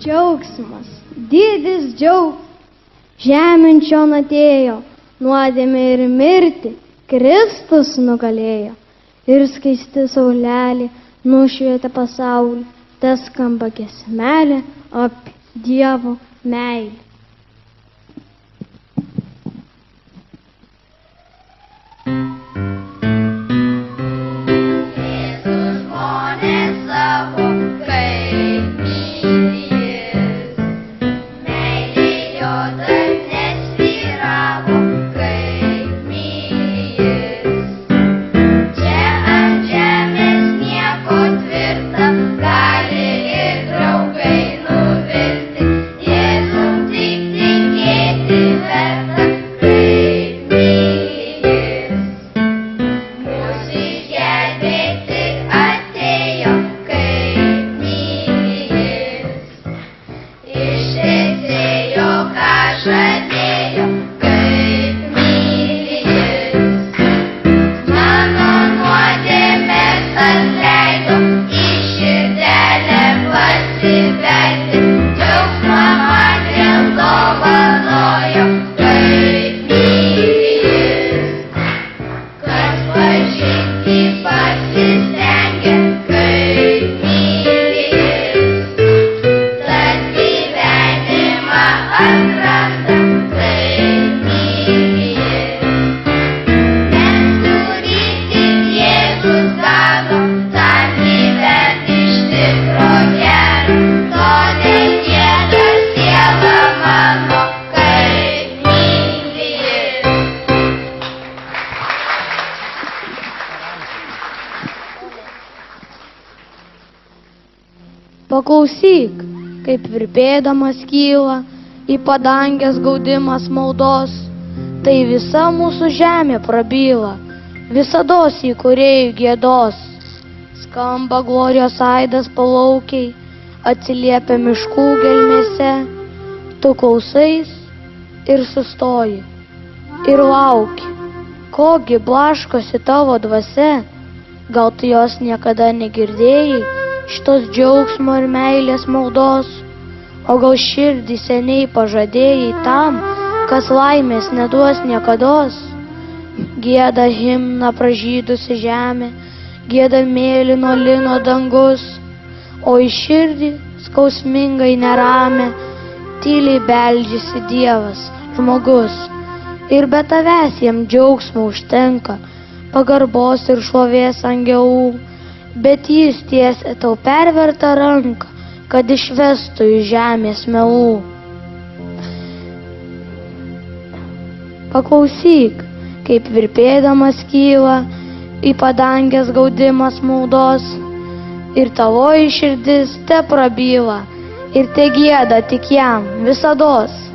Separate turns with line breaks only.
Džiaugsmas, didis džiaugsmas, žeminčion atėjo, nuodėmė ir mirtį Kristus nugalėjo. Ir skaisti saulelė nušvietė pasaulį, tas skamba giesmelė apie Dievo meilę.
Paklausyk, kaip virpėdamas kyla į padangės gaudimas maldos, tai visa mūsų žemė prabyla, visados į kūrėjų giedos. Skamba glorijos aidas palaukiai, atsiliepia miškų gelmėse, tu klausais ir sustoji, ir lauki, kogi blaškosi tavo dvasia, gal tu jos niekada negirdėjai, šitos džiaugsmo ir meilės maldos, o gal širdį seniai pažadėjai tam, kas laimės neduos niekados. Gieda himną pražydusi žemė, gieda mėlyno lino dangus, o į širdį skausmingai neramę tyliai beldžiasi Dievas, žmogus. Ir be tavęs jam džiaugsmo užtenka, pagarbos ir šlovės angelų, bet jis tiesia tau pervertą ranką, kad išvestų iš žemės melų. Paklausyk, kaip virpėdamas kyla į padangės gaudimas maldos, ir tavoji širdis te prabyla, ir te gieda tik jam visados.